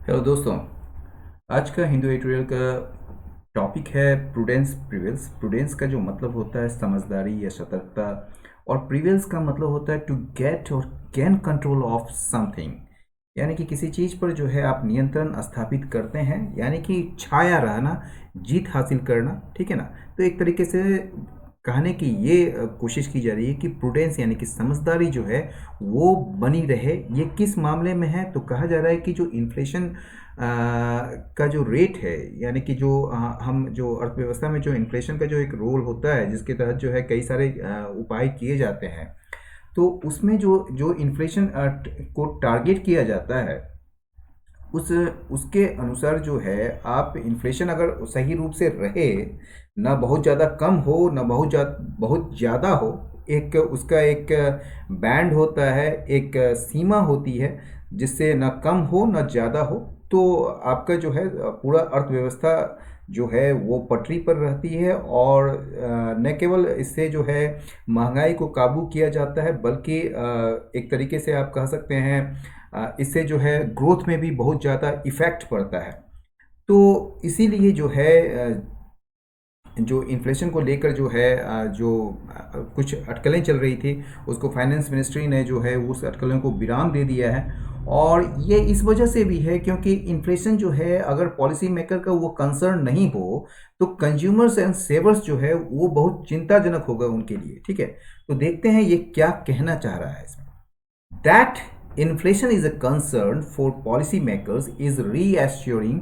Hello दोस्तों। आज का हिंदू एडिटोरियल का टॉपिक है प्रूडेंस प्रिवेल्स। प्रूडेंस का जो मतलब होता है समझदारी या सतर्कता, और प्रिवेल्स का मतलब होता है टू गेट और गेन कंट्रोल ऑफ समथिंग, यानी कि किसी चीज़ पर जो है आप नियंत्रण स्थापित करते हैं, यानी कि छाया रहना, जीत हासिल करना। ठीक है ना। तो एक तरीके से कहने की ये कोशिश की जा रही है कि प्रूडेंस यानी कि समझदारी जो है वो बनी रहे। ये किस मामले में है? तो कहा जा रहा है कि जो इन्फ्लेशन का जो रेट है, यानी कि जो हम जो अर्थव्यवस्था में जो इन्फ्लेशन का जो एक रोल होता है, जिसके तहत जो है कई सारे उपाय किए जाते हैं, तो उसमें जो जो इन्फ्लेशन को टारगेट किया जाता है, उस उसके अनुसार जो है आप इन्फ्लेशन अगर सही रूप से रहे, ना बहुत ज़्यादा कम हो ना बहुत ज़्यादा हो, एक उसका एक बैंड होता है, एक सीमा होती है, जिससे ना कम हो ना ज़्यादा हो, तो आपका जो है पूरा अर्थव्यवस्था जो है वो पटरी पर रहती है। और न केवल इससे जो है महंगाई को काबू किया जाता है, बल्कि एक तरीके से आप कह सकते हैं इससे जो है ग्रोथ में भी बहुत ज़्यादा इफ़ेक्ट पड़ता है। तो इसीलिए जो है जो इन्फ्लेशन को लेकर जो है कुछ अटकलें चल रही थी, उसको फाइनेंस मिनिस्ट्री ने जो है उस अटकलों को विराम दे दिया है। और ये इस वजह से भी है क्योंकि इन्फ्लेशन जो है अगर पॉलिसी मेकर का वो कंसर्न नहीं हो, तो कंज्यूमर्स एंड सेवर्स जो है वो बहुत चिंताजनक होगा उनके लिए। ठीक है। तो देखते हैं ये क्या कहना चाह रहा है इसमें। That inflation is a concern for policymakers is reassuring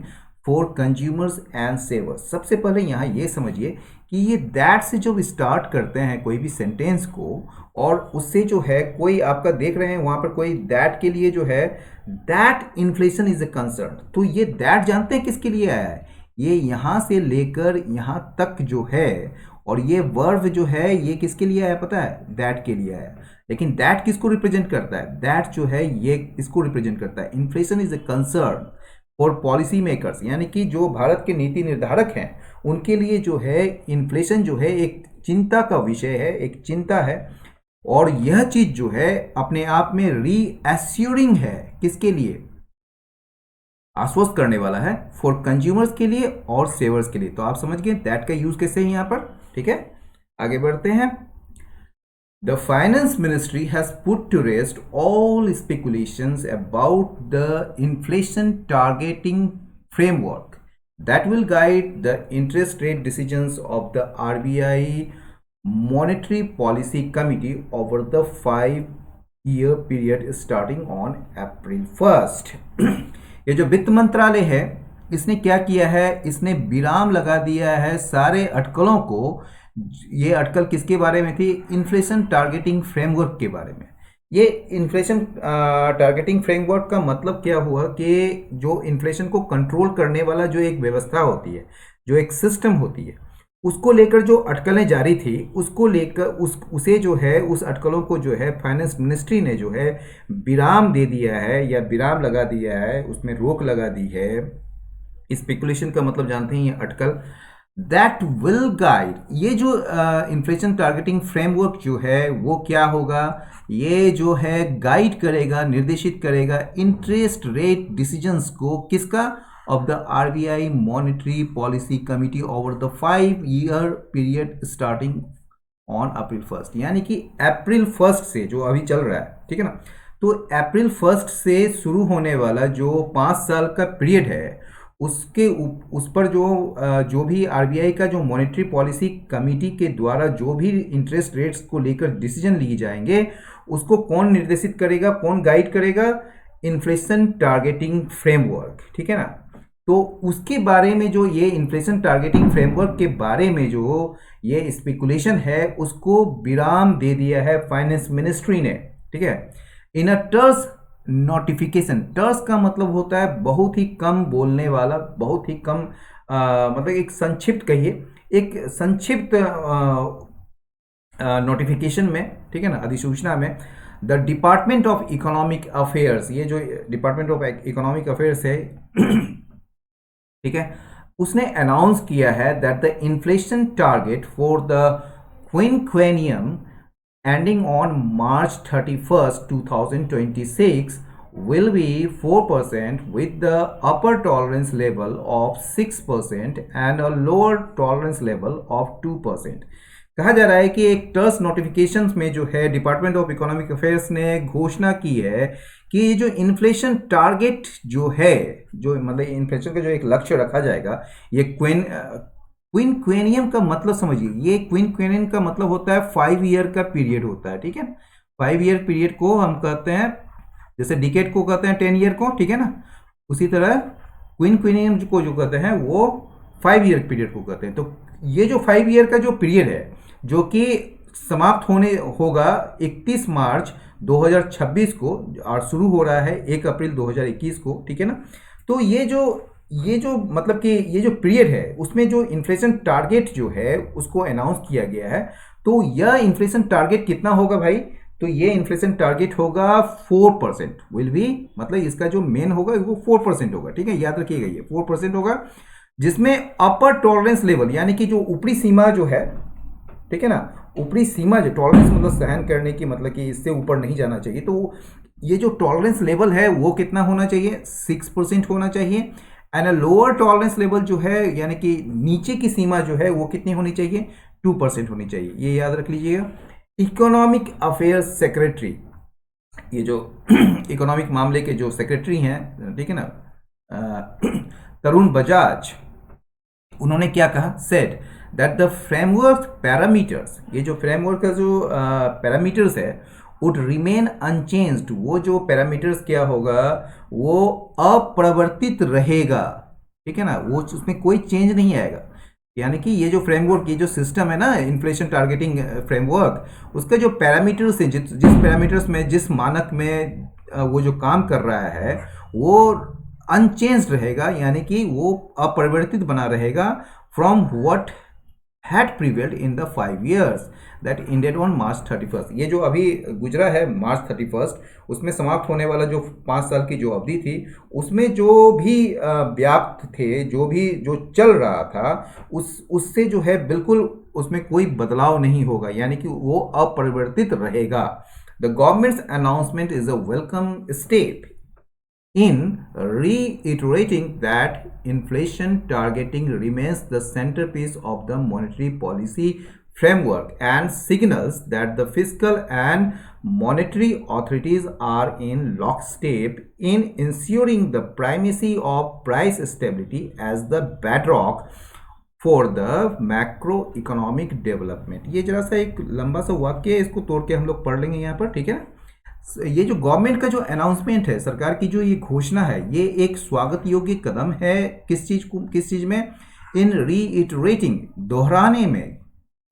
for consumers and savers। सबसे पहले यहाँ ये समझिए कि ये दैट से जब स्टार्ट करते हैं कोई भी सेंटेंस को, और उससे जो है कोई आपका देख रहे हैं वहाँ पर कोई दैट के लिए जो है that inflation is a concern, तो ये दैट जानते हैं किसके लिए आया है? ये यहाँ से लेकर यहाँ तक जो है, और ये वर्ब जो है ये किसके लिए आया पता है? दैट के लिए आया। लेकिन दैट किसको रिप्रेजेंट करता है? दैट जो है ये इसको रिप्रेजेंट करता है। Inflation is a concern for policy makers, यानी कि जो भारत के नीति निर्धारक हैं उनके लिए जो है इन्फ्लेशन जो है एक चिंता का विषय है, एक चिंता है। और यह चीज जो है अपने आप में रीएश्योरिंग है। किसके लिए? आश्वस्त करने वाला है, फॉर कंज्यूमर्स के लिए और सेवर्स के लिए। तो आप समझ गए दैट का यूज कैसे है यहाँ पर। ठीक है, आगे बढ़ते हैं। The finance ministry has put to rest all speculations about the inflation targeting framework that will guide the interest rate decisions of the RBI Monetary Policy Committee over the 5-year period starting on April 1st। ये जो वित्त मंत्रालय है, इसने क्या किया है? इसने विराम लगा दिया है सारे अटकलों को। ये अटकल किसके बारे में थी? इन्फ्लेशन टारगेटिंग फ्रेमवर्क के बारे में। ये इन्फ्लेशन टारगेटिंग फ्रेमवर्क का मतलब क्या हुआ कि जो इन्फ्लेशन को कंट्रोल करने वाला जो एक व्यवस्था होती है, जो एक सिस्टम होती है, उसको लेकर जो अटकलें जारी थी, उसको लेकर उसे जो है उस अटकलों को जो है फाइनेंस मिनिस्ट्री ने जो है विराम दे दिया है, या विराम लगा दिया है, उसमें रोक लगा दी है। स्पेकुलेशन का मतलब जानते हैं, ये अटकल। दैट विल गाइड, ये जो इन्फ्लेशन टारगेटिंग फ्रेमवर्क जो है वो क्या होगा? ये जो है गाइड करेगा, निर्देशित करेगा इंटरेस्ट रेट डिसीजंस को। किसका? Of the RBI monetary policy committee over the 5-year period starting on April 1st, यानी कि अप्रैल 1st से जो अभी चल रहा है। ठीक है ना। तो अप्रैल 1st से शुरू होने वाला जो 5 साल का पीरियड है, उसके उस पर जो भी आरबीआई का जो मॉनेटरी पॉलिसी कमेटी के द्वारा जो भी इंटरेस्ट रेट्स को लेकर डिसीजन लिए जाएंगे, उसको कौन निर्देशित करेगा, कौन गाइड करेगा? Inflation targeting framework. ठीक है ना। तो उसके बारे में जो ये इन्फ्लेशन टारगेटिंग फ्रेमवर्क के बारे में जो ये स्पेकुलेशन है, उसको विराम दे दिया है फाइनेंस मिनिस्ट्री ने। ठीक है। इन अ टर्स नोटिफिकेशन, टर्स का मतलब होता है बहुत ही कम बोलने वाला, बहुत ही कम मतलब एक संक्षिप्त कहिए, एक संक्षिप्त नोटिफिकेशन में। ठीक है ना, अधिसूचना में the department of economic affairs, ये जो डिपार्टमेंट ऑफ इकोनॉमिक अफेयर्स है ठीक है, उसने अनाउंस किया है that the inflation target for the quinquennium ending on March 31st, 2026 will be 4% with the upper tolerance level of 6% and a lower tolerance level of 2%। कहा जा रहा है कि एक टर्स नोटिफिकेशंस में जो है डिपार्टमेंट ऑफ इकोनॉमिक अफेयर्स ने घोषणा की है कि जो इन्फ्लेशन टारगेट जो है, जो मतलब इन्फ्लेशन का जो एक लक्ष्य रखा जाएगा, ये क्विनक्वेनियम का मतलब समझिए, ये क्विनक्वेनियम का मतलब होता है 5 ईयर का पीरियड होता है, ठीक है। 5 ईयर पीरियड को हम कहते हैं, जैसे डिकेड को कहते हैं 10 ईयर को, ठीक है ना, उसी तरह क्विनक्वेनियम को जो कहते हैं वो 5 ईयर पीरियड को कहते हैं। तो ये जो 5 ईयर का जो पीरियड है, जो कि समाप्त होने होगा 31 मार्च 2026 को और शुरू हो रहा है 1 अप्रैल 2021 को, ठीक है ना। तो ये जो मतलब कि ये जो पीरियड है उसमें जो इन्फ्लेशन टारगेट जो है उसको अनाउंस किया गया है। तो यह इन्फ्लेशन टारगेट कितना होगा भाई? तो ये इन्फ्लेशन टारगेट होगा 4%, विल बी, मतलब इसका जो मेन होगा वो 4% होगा, ठीक है, याद रखिएगा ये 4% होगा, जिसमें अपर टॉलरेंस लेवल यानी कि जो ऊपरी सीमा जो है, ठीक है ना, ऊपरी सीमा जो टॉलरेंस मतलब सहन करने की, मतलब कि इससे ऊपर नहीं जाना चाहिए। तो ये जो टॉलरेंस लेवल है वो कितना होना चाहिए? 6% होना चाहिए। एंड लोअर टॉलरेंस लेवल जो है यानी कि नीचे की सीमा जो है वो कितनी होनी चाहिए? 2% होनी चाहिए, ये याद रख लीजिएगा। इकोनॉमिक अफेयर्स सेक्रेटरी, ये जो इकोनॉमिक मामले के जो सेक्रेटरी हैं, ठीक है ना, तरुण बजाज, उन्होंने क्या कहा? Said that the framework parameters, ये जो फ्रेमवर्क का जो पैरामीटर्स है वुड रिमेन अनचेंज्ड, वो जो पैरामीटर्स क्या होगा वो अपरिवर्तित रहेगा, ठीक है ना, वो उसमें कोई चेंज नहीं आएगा। यानी कि ये जो फ्रेमवर्क, ये जो सिस्टम है ना इन्फ्लेशन टारगेटिंग फ्रेमवर्क, उसका जो पैरामीटर्स है, जिस पैरामीटर्स में, जिस मानक में वो जो काम कर रहा है वो अनचेंज्ड रहेगा, यानी कि वो अपरिवर्तित बना रहेगा from what had prevailed in the 5 years that ended on March 31st। ये जो अभी गुजरा है मार्च 31st, उसमें समाप्त होने वाला जो 5 साल की जो अवधि थी, उसमें जो भी व्याप्त थे, जो चल रहा था, उससे जो है बिल्कुल उसमें कोई बदलाव नहीं होगा, यानी कि वो अपरिवर्तित रहेगा। The governments announcement is a welcome step in reiterating that inflation targeting remains the centerpiece of the monetary policy framework and signals that the fiscal and monetary authorities are in lockstep in ensuring the primacy of price stability as the bedrock for the macro economic development. ये जरा सा एक लंबा सा वाक्य है, इसको तोड़ के हम लोग पढ़ लेंगे यहाँ पर, ठीक है ना। ये जो गवर्नमेंट का जो अनाउंसमेंट है, सरकार की जो ये घोषणा है, ये एक स्वागत योग्य कदम है। किस चीज में? इन रीइटरेटिंग, दोहराने में।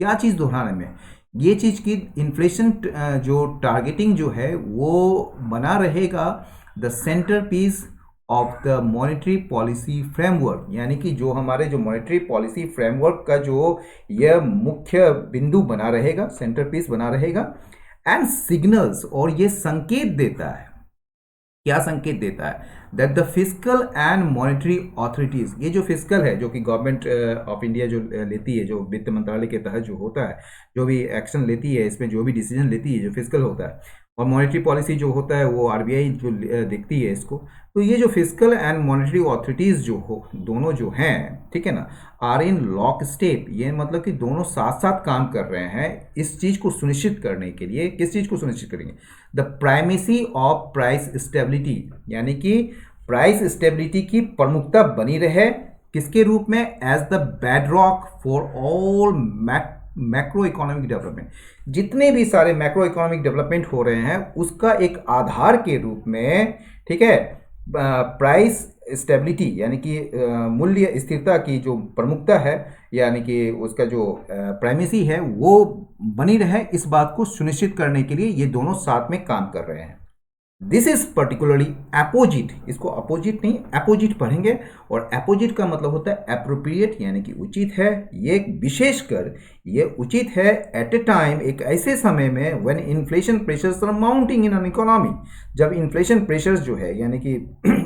क्या चीज दोहराने में? ये चीज की इन्फ्लेशन जो टारगेटिंग जो है वो बना रहेगा the centrepiece of the monetary policy framework, यानी कि जो हमारे जो मॉनेटरी पॉलिसी फ्रेमवर्क का जो यह मुख्य बिंदु बना रहेगा, सेंटर पीस बना रहेगा। एंड सिग्नल्स, और ये संकेत देता है, क्या संकेत देता है? That the fiscal and monetary authorities, ये जो फिस्कल है, जो कि गवर्नमेंट ऑफ इंडिया जो लेती है, जो वित्त मंत्रालय के तहत जो होता है, जो भी एक्शन लेती है, इसमें जो भी डिसीजन लेती है, जो फिस्कल होता है, और मॉनेटरी पॉलिसी जो होता है वो आरबीआई जो देखती है इसको। तो ये जो फिस्कल एंड मॉनेटरी ऑथोरिटीज जो हो, दोनों जो हैं, ठीक है ना, आर इन लॉक स्टेप, ये मतलब कि दोनों साथ साथ काम कर रहे हैं इस चीज को सुनिश्चित करने के लिए। किस चीज को सुनिश्चित करेंगे? The primacy of price stability, यानी कि प्राइस स्टेबिलिटी की प्रमुखता बनी रहे, किसके रूप में? As the bedrock for all macroeconomic development. जितने भी सारे मैक्रो इकोनॉमिक डेवलपमेंट हो रहे हैं उसका एक आधार के रूप में, ठीक है, प्राइस स्टेबिलिटी यानी कि मूल्य स्थिरता की जो प्रमुखता है, यानी कि उसका जो प्राइमेसी है वो बनी रहे, इस बात को सुनिश्चित करने के लिए ये दोनों साथ में काम कर रहे हैं। दिस इज पर्टिकुलरली अपोजिट, इसको अपोजिट नहीं अपोजिट पढ़ेंगे, और अपोजिट का मतलब होता है अप्रोप्रिएट, यानी कि उचित है। ये विशेषकर ये उचित है एट ए टाइम, एक ऐसे समय में when inflation pressures are mounting in an economy, जब इन्फ्लेशन प्रेशर्स जो है यानी कि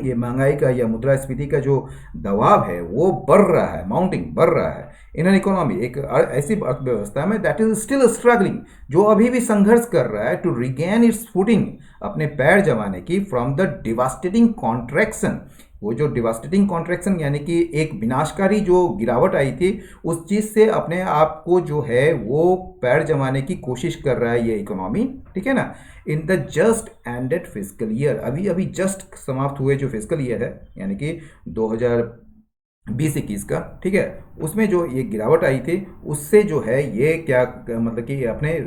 ये महंगाई का या मुद्रास्फीति का जो दबाव है वो बढ़ रहा है, माउंटिंग बढ़ रहा है इन एन इकोनॉमी, एक ऐसी अर्थव्यवस्था में दैट इज स्टिल स्ट्रगलिंग, जो अभी भी संघर्ष कर रहा है टू रिगेन इट्स फुटिंग, अपने पैर जमाने की फ्रॉम द डिवास्टेटिंग कॉन्ट्रैक्शन। वो जो डिवास्टेटिंग कॉन्ट्रैक्शन यानी कि एक विनाशकारी जो गिरावट आई थी, उस चीज़ से अपने आप को जो है वो पैर जमाने की कोशिश कर रहा है ये इकोनॉमी, ठीक है ना। In the just ended physical year, अभी अभी जस्ट समाप्त हुए जो फिजिकल ईयर है यानी कि 2020-21 का, ठीक है, उसमें जो ये गिरावट आई थी उससे जो है ये क्या मतलब कि अपने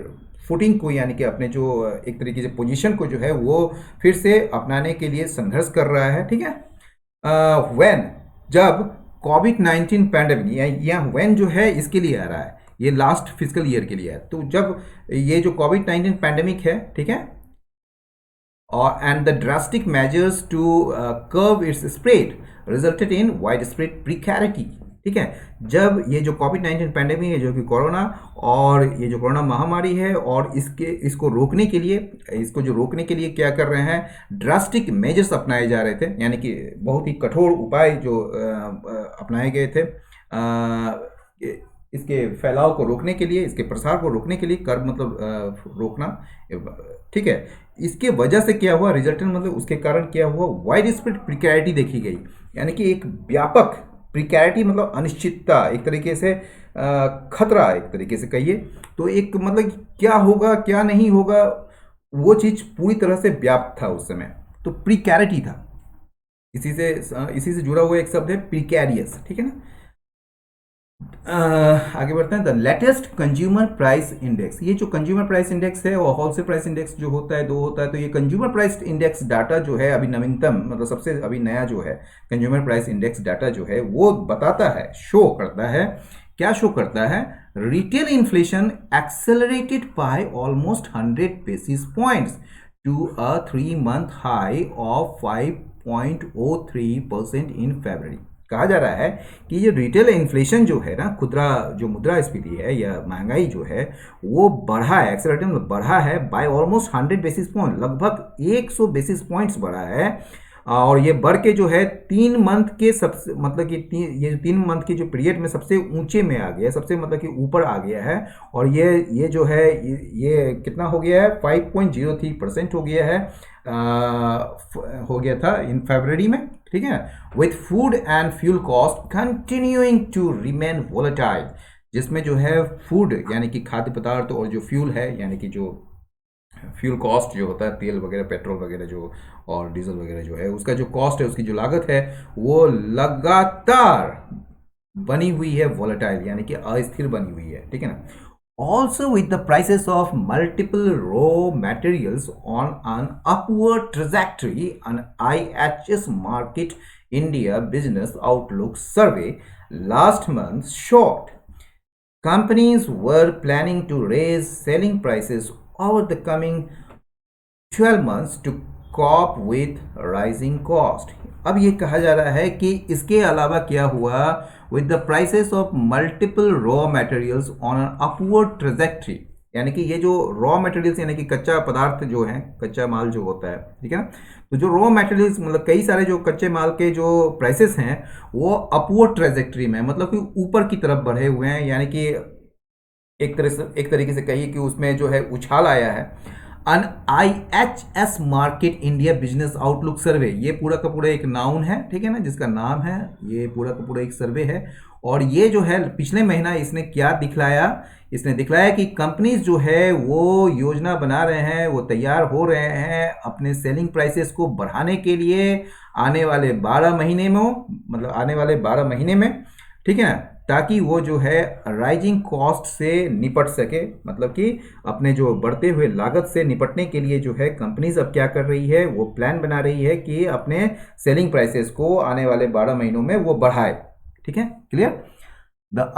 फुटिंग को यानी कि अपने जो एक तरीके से पोजीशन को जो है वो फिर से अपनाने के लिए संघर्ष कर रहा है, ठीक है। व्हेन, जब कोविड-19 पैंडेमिक, या व्हेन जो है इसके लिए आ रहा है, ये लास्ट फिजिकल ईयर के लिए है, तो जब ये जो कोविड-19 पैंडेमिक है, ठीक है, और and the drastic measures to curb its spread resulted in wide spread precarity, ठीक है। जब ये जो कोविड-19 पैंडेमिक है, जो कि कोरोना, और ये जो कोरोना महामारी है, और इसको रोकने के लिए, इसको जो रोकने के लिए क्या कर रहे हैं, ड्रास्टिक मेजर्स अपनाए जा रहे थे, यानी कि बहुत ही कठोर उपाय जो अपनाए गए थे इसके फैलाव को रोकने के लिए, इसके प्रसार को रोकने के लिए, कर्व मतलब रोकना, ठीक है। इसके वजह से क्या हुआ, रिजल्टेंट मतलब उसके कारण क्या हुआ, वाइड स्प्रेड प्रिकैरिटी देखी गई, यानी कि एक व्यापक प्रिकैरिटी मतलब अनिश्चितता, एक तरीके से खतरा, एक तरीके से कहिए तो, एक मतलब क्या होगा क्या नहीं होगा वो चीज पूरी तरह से व्याप्त था उस समय, तो प्रिकैरिटी था। इसी से जुड़ा हुआ एक शब्द है प्रिकैरियस, ठीक है ना। आगे बढ़ते हैं। The latest consumer price index, ये जो कंज्यूमर प्राइस इंडेक्स है और होलसेल प्राइस इंडेक्स जो होता है, दो होता है, तो ये कंज्यूमर प्राइस इंडेक्स डाटा जो है अभी नवीनतम मतलब सबसे अभी नया जो है कंज्यूमर प्राइस इंडेक्स डाटा जो है वो बताता है, शो करता है, क्या शो करता है, retail inflation accelerated by almost 100 basis points to a 3-month high of 5.03% in February. कहा जा रहा है कि ये रिटेल इन्फ्लेशन जो है ना, खुदरा जो मुद्रास्फीति है या महंगाई जो है वो बढ़ा है, एक्सेलरेटिंग बढ़ा है बाय ऑलमोस्ट 100 बेसिस पॉइंट, लगभग 100 बेसिस पॉइंट्स बढ़ा है। और ये बढ़ के जो है 3 मंथ के सबसे मतलब कि ये 3 मंथ की जो पीरियड में सबसे ऊंचे में आ गया, सबसे मतलब कि ऊपर आ गया है। और ये जो है ये कितना हो गया है, 5.03% हो गया है, हो गया था इन फरवरी में, ठीक है। With food and fuel cost continuing to remain volatile, जिसमें जो है फूड यानी कि खाद्य पदार्थ और जो फ्यूल है यानी कि जो फ्यूल कॉस्ट जो होता है, तेल वगैरह, पेट्रोल वगैरह जो और डीजल वगैरह जो है, उसका जो कॉस्ट है, उसकी जो लागत है वो लगातार बनी हुई है वोलेटाइल, यानी कि अस्थिर बनी हुई है, ठीक है ना। Also with the prices of multiple raw materials on an upward trajectory, an IHS Market India Business Outlook survey last month showed companies were planning to raise selling prices over the coming 12 months to cope with rising cost। अब ये कहा जा रहा है कि इसके अलावा क्या हुआ, with the prices of multiple raw materials on an upward trajectory, यानी कि ये जो रॉ मटेरियल्स यानी कि कच्चा पदार्थ जो है, कच्चा माल जो होता है, ठीक है ना, तो जो रॉ मटेरियल्स मतलब कई सारे जो कच्चे माल के जो प्राइसेस हैं वो अपवर्ड ट्रेजेक्टरी में मतलब कि ऊपर की तरफ बढ़े हुए हैं, यानी कि एक तरीके से कहिए कि उसमें जो है उछाल आया है। अन IHS market India business outlook survey, ये पूरा का पूरा एक नाउन है, ठीक है ना, जिसका नाम है, ये पूरा का पूरा एक सर्वे है। और ये जो है पिछले महीना इसने क्या दिखलाया, इसने दिखलाया कि कंपनीज जो है वो योजना बना रहे हैं, वो तैयार हो रहे हैं अपने सेलिंग प्राइसेस को बढ़ाने के लिए आने वाले 12 महीने में, मतलब आने वाले 12 महीने में, ठीक है ना, ताकि वो जो है राइजिंग कॉस्ट से निपट सके, मतलब कि अपने जो बढ़ते हुए लागत से निपटने के लिए जो है कंपनीज अब क्या कर रही है, वो प्लान बना रही है कि अपने सेलिंग प्राइसेस को आने वाले 12 महीनों में वो बढ़ाए, ठीक है, clear. The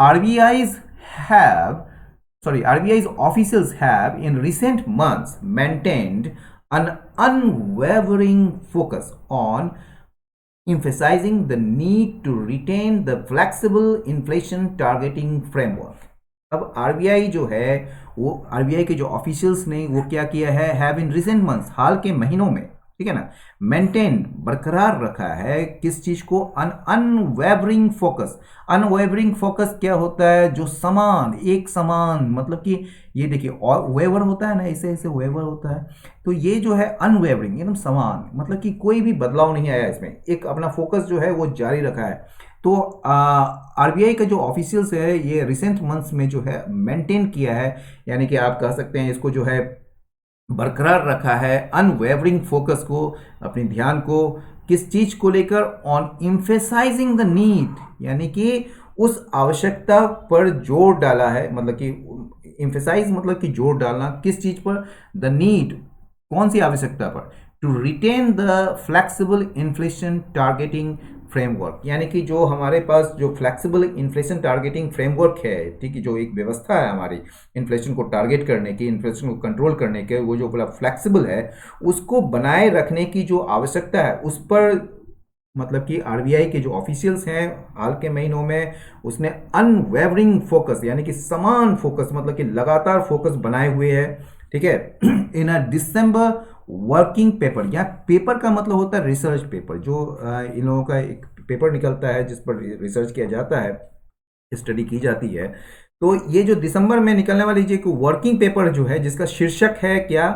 RBI's officials have in recent months maintained an unwavering focus on emphasizing the need to retain the flexible inflation targeting framework। अब आरबीआई जो है वो आरबीआई के जो ऑफिशियल्स ने वो क्या किया है, हैव इन रिसेंट मंथ्स, हाल के महीनों में, ठीक है ना। मेंटेन बरकरार रखा है किस चीज को, अनवेवरिंग फोकस। अनवेवरिंग फोकस क्या होता है, जो समान, एक समान, मतलब कि ये देखिए, और वेवर होता है ना, ऐसे ऐसे वेवर होता है, तो ये जो है अनवेवरिंग, एकदम समान, मतलब कि कोई भी बदलाव नहीं आया इसमें, एक अपना फोकस जो है वो जारी रखा है। तो आरबीआई का जो ऑफिशियल्स है ये रिसेंट मंथ्स में जो है मेंटेन किया है, यानी कि आप कह सकते हैं इसको जो है बरकरार रखा है, अनवेवरिंग फोकस को, अपने ध्यान को किस चीज को लेकर, ऑन इम्फेसाइजिंग द नीड, यानी कि उस आवश्यकता पर जोर डाला है, मतलब कि इम्फेसाइज मतलब कि जोर डालना, किस चीज पर, द नीड, कौन सी आवश्यकता पर, to retain the flexible inflation targeting framework, यानी कि जो हमारे पास जो फ्लेक्सिबल इन्फ्लेशन टारगेटिंग फ्रेमवर्क है, ठीक है, जो एक व्यवस्था है हमारी इन्फ्लेशन को टारगेट करने की, इन्फ्लेशन को कंट्रोल करने के, वो जो बड़ा फ्लेक्सिबल है, उसको बनाए रखने की जो आवश्यकता है, उस पर मतलब कि आरबीआई के जो ऑफिशियल्स हैं हाल के महीनों में, उसने अनवेवरिंग फोकस, यानी कि समान फोकस, मतलब कि लगातार फोकस बनाए हुए है, ठीक है। इन अ दिसंबर वर्किंग पेपर, या पेपर का मतलब होता है रिसर्च पेपर, जो इन लोगों का एक पेपर निकलता है जिस पर रिसर्च किया जाता है, स्टडी की जाती है। तो ये जो दिसंबर में निकलने वाली जो वर्किंग पेपर जो है, जिसका शीर्षक है क्या,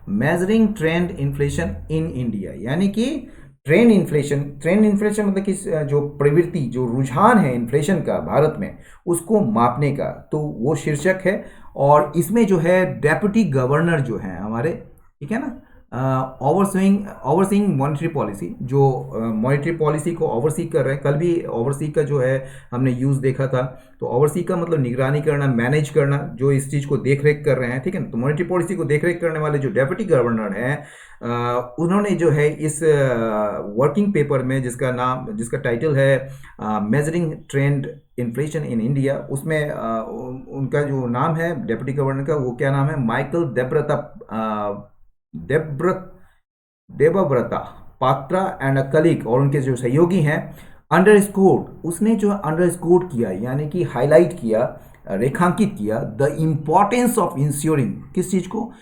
measuring trend inflation in India, यानी कि ट्रेंड इन्फ्लेशन मतलब कि जो प्रवृत्ति, जो रुझान है इन्फ्लेशन का भारत में, उसको मापने का, तो वो शीर्षक है। और इसमें जो है डेप्यूटी गवर्नर जो है हमारे, ठीक है ना, ओवरसीइंग ओवरसीइंग मॉनेटरी पॉलिसी, जो मॉनेटरी पॉलिसी को ओवरसी कर रहे हैं, कल भी ओवरसी का जो है हमने यूज़ देखा था, तो ओवरसी का मतलब निगरानी करना, मैनेज करना, जो इस चीज़ को देख रेख कर रहे हैं, ठीक है ना। तो मॉनेटरी पॉलिसी को देख रेख करने वाले जो डेप्यूटी गवर्नर हैं, उन्होंने जो है इस वर्किंग पेपर में, जिसका टाइटल है measuring trend inflation in India, उसमें उनका जो नाम है डेप्यूटी गवर्नर का, वो क्या नाम है, माइकल देब्र Debabrata Patra and a colleague, और उनके जो सहयोगी हैं, अंडरस्कोर, उसने जो अंडरस्कोर किया, यानी कि हाईलाइट किया, रेखांकित किया, द इम्पॉर्टेंस ऑफ इंश्योरिंग, किस चीज को,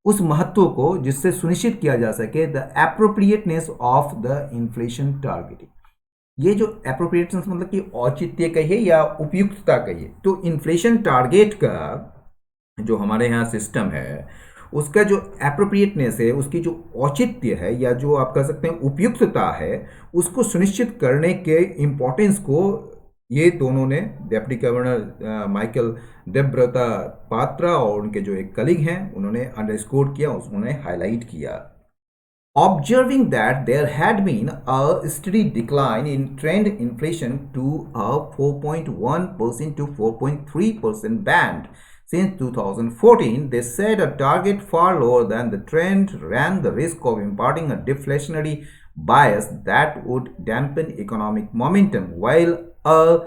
उस महत्व को जिससे सुनिश्चित किया जा सके, the appropriateness of the inflation targeting. ये जो एप्रोप्रिएटनेस मतलब कि औचित्य कहिए या उपयुक्तता कहिए, तो इन्फ्लेशन टारगेट का जो हमारे यहाँ सिस्टम है, उसका जो एप्रोप्रिएटनेस है, उसकी जो औचित्य है, या जो आप कह सकते हैं उपयुक्तता है, उसको सुनिश्चित करने के इम्पोर्टेंस को ये दोनों ने, deputy governor Michael Devavrata Patra और उनके जो एक कलीग हैं, उन्होंने अंडरस्कोर किया, उन्होंने हाईलाइट किया। Observing that there had been a steady decline in trend inflation to a 4.1% to 4.3% band since 2014, they set a target far lower than the trend, ran the risk of imparting a deflationary bias that would dampen economic momentum, while a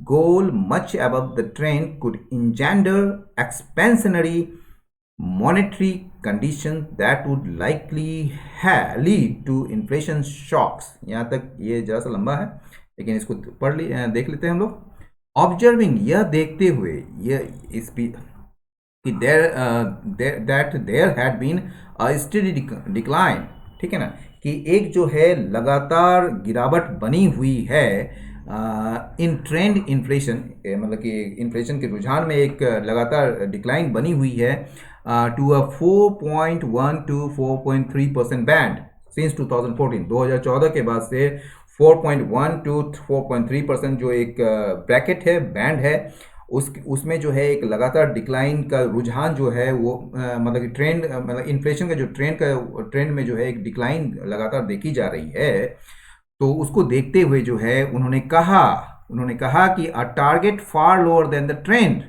goal much above the trend could engender expansionary monetary condition that would likely lead to inflation shocks। यहाँ तक ये जरा सा लंबा है, लेकिन इसको देख लेते हैं हम लोग। ऑब्जर्विंग, यह देखते हुए, यह इस कि there had been a steady decline, ठीक है ना, कि एक जो है लगातार गिरावट बनी हुई है इन ट्रेंड इन्फ्लेशन, मतलब कि इन्फ्लेशन के रुझान में एक लगातार डिक्लाइन बनी हुई है, to a 4.1 to 4.3% band since 2014, 2014 के बाद से 4.1 to 4.3% जो एक ब्रैकेट है, बैंड है, उसमें जो है एक लगातार डिक्लाइन का रुझान जो है वो मतलब कि ट्रेंड, मतलब इन्फ्लेशन का जो ट्रेंड में जो है एक डिक्लाइन लगातार देखी जा रही है। तो उसको देखते हुए जो है उन्होंने कहा कि a target far lower than the trend,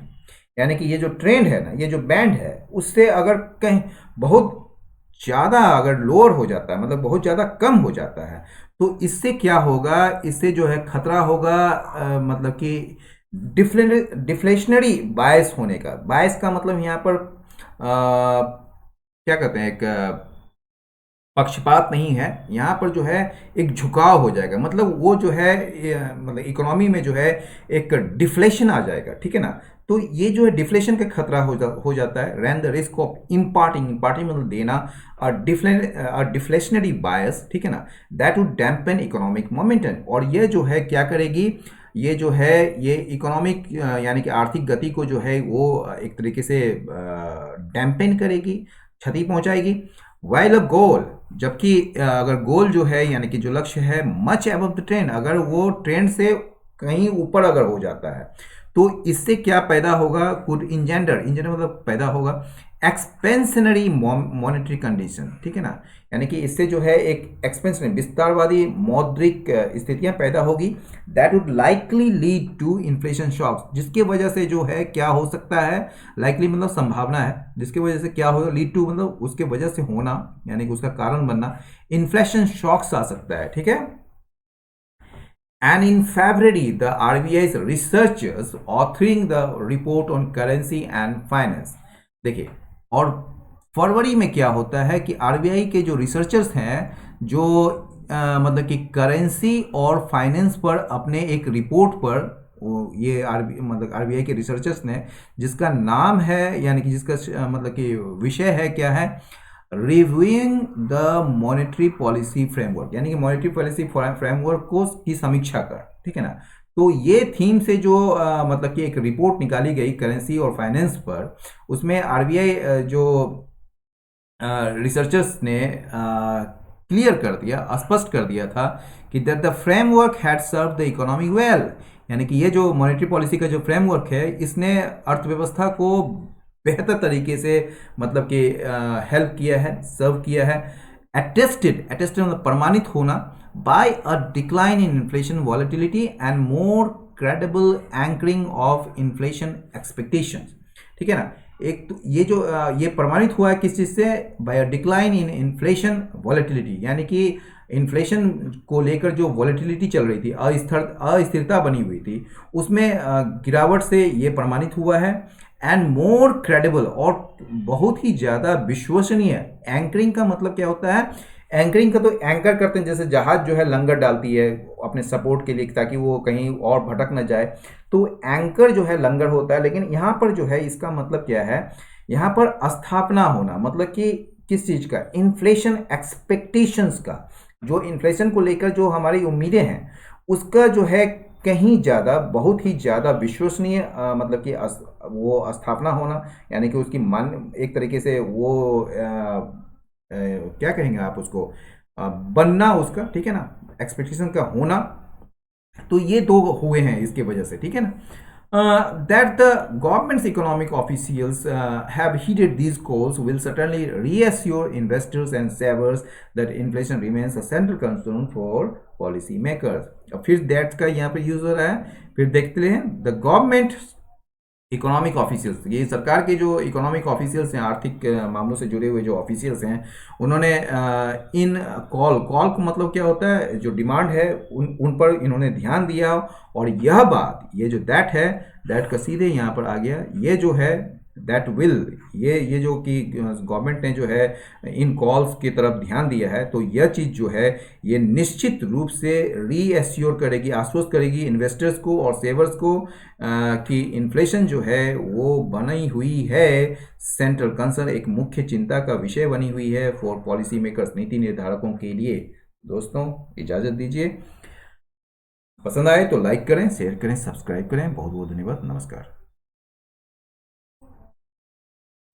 यानी कि ये जो ट्रेंड है ना, ये जो बैंड है, उससे अगर कहीं बहुत ज़्यादा अगर लोअर हो जाता है, मतलब बहुत ज़्यादा कम हो जाता है, तो इससे क्या होगा, इससे जो है खतरा होगा, मतलब कि डिफ्लेशनरी बायस होने का। बायस का मतलब यहाँ पर क्या कहते हैं, एक पक्षपात नहीं है यहाँ पर, जो है एक झुकाव हो जाएगा, मतलब वो जो है मतलब इकोनॉमी में जो है एक डिफ्लेशन आ जाएगा, ठीक है ना। तो ये जो है डिफ्लेशन का खतरा हो जाता है। रैन द रिस्क ऑफ इम्पार्टिंग मतलब देना डिफ्लेशनरी बायस, ठीक है ना, that would dampen economic momentum. और ये जो है क्या करेगी, ये जो है ये इकोनॉमिक यानी कि आर्थिक गति को जो है वो एक तरीके से डैम्पेन करेगी, क्षति पहुंचाएगी। वाइल अ गोल, जबकि अगर गोल जो है यानी कि जो लक्ष्य है मच अबव द ट्रेंड, अगर वो ट्रेंड से कहीं ऊपर अगर हो जाता है, तो इससे क्या पैदा होगा, कुड इंजेंडर मतलब पैदा होगा एक्सपेंशनरी मॉनेटरी कंडीशन, ठीक है ना। यानी कि इससे जो है एक एक्सपेंशनरी विस्तारवादी मौद्रिक स्थितियां पैदा होगी, that would likely lead to inflation shocks, जिसके वजह से जो है क्या हो सकता है, लाइकली मतलब संभावना है, जिसके वजह से क्या होगा, लीड टू मतलब उसके वजह से होना यानी कि उसका कारण बनना, इन्फ्लेशन शॉक्स आ सकता है, ठीक है। And in February, the RBI's researchers authoring the report on currency and finance। देखिए, और फरवरी में क्या होता है कि आरबीआई के जो रिसर्चर्स हैं, जो मतलब कि करेंसी और फाइनेंस पर अपने एक रिपोर्ट पर ये आरबीआई के रिसर्चर्स ने, जिसका नाम है यानी कि जिसका मतलब कि विषय है क्या है, reviewing the monetary policy framework, यानी कि मॉनेटरी पॉलिसी फ्रेमवर्क को की समीक्षा कर, ठीक है ना। तो ये थीम से जो मतलब कि एक रिपोर्ट निकाली गई करेंसी और फाइनेंस पर, उसमें आरबीआई जो रिसर्चर्स ने क्लियर कर दिया, स्पष्ट कर दिया था कि that the framework had serve the economy well, यानी कि ये जो मॉनेटरी पॉलिसी का जो फ्रेमवर्क है, इसने अर्थव्यवस्था को बेहतर तरीके से मतलब कि हेल्प किया है, सर्व किया है। अटेस्टेड मतलब प्रमाणित होना, by a decline in inflation volatility and more credible anchoring of inflation expectations, ठीक है ना। एक तो ये जो ये प्रमाणित हुआ है किस चीज़ से, by decline in inflation volatility, यानी कि इन्फ्लेशन को लेकर जो वॉलेटिलिटी चल रही थी, अस्थिरता बनी हुई थी, उसमें गिरावट से ये प्रमाणित हुआ है। एंड मोर क्रेडिबल, और बहुत ही ज़्यादा विश्वसनीय। एंकरिंग का मतलब क्या होता है, एंकरिंग का तो एंकर करते हैं, जैसे जहाज जो है लंगर डालती है अपने सपोर्ट के लिए ताकि वो कहीं और भटक न जाए, तो एंकर जो है लंगर होता है। लेकिन यहाँ पर जो है इसका मतलब क्या है, यहाँ पर स्थापना होना, मतलब कि किस चीज़ का, इन्फ्लेशन एक्सपेक्टेशंस का, जो इन्फ्लेशन को लेकर जो हमारी उम्मीदें हैं उसका जो है कहीं ज़्यादा, बहुत ही ज़्यादा विश्वसनीय मतलब कि वो स्थापना होना, यानी कि उसकी मान एक तरीके से वो क्या कहेंगे आप उसको, बनना उसका, ठीक है ना, एक्सपेक्टेशन का होना। तो ये दो हुए हैं इसके वजह से, ठीक है ना। That the government's economic officials have heeded these calls will certainly reassure investors and savers that inflation remains a central concern for policy makers। अब फिर that का यहाँ पे यूज हो रहा है, फिर देखते हैं द गवर्नमेंट इकोनॉमिक ऑफिशियल्स, ये सरकार के जो इकोनॉमिक ऑफिशियल्स हैं, आर्थिक मामलों से जुड़े हुए जो ऑफिशियल्स हैं, उन्होंने इन कॉल को मतलब क्या होता है, जो डिमांड है उन पर इन्होंने ध्यान दिया। और यह बात, ये जो दैट है, दैट का सीधे यहाँ पर आ गया, ये जो है दैट विल, ये जो कि गवर्नमेंट ने जो है इन कॉल्स की तरफ ध्यान दिया है, तो यह चीज़ जो है ये निश्चित रूप से रीएश्योर करेगी, आश्वस्त करेगी इन्वेस्टर्स को और सेवर्स को कि इन्फ्लेशन जो है वो बनी हुई है सेंट्रल कंसर्न, एक मुख्य चिंता का विषय बनी हुई है फॉर पॉलिसी मेकर्स, नीति निर्धारकों के लिए। दोस्तों इजाज़त दीजिए, पसंद आए तो लाइक करें, शेयर करें, सब्सक्राइब करें। बहुत बहुत धन्यवाद, नमस्कार।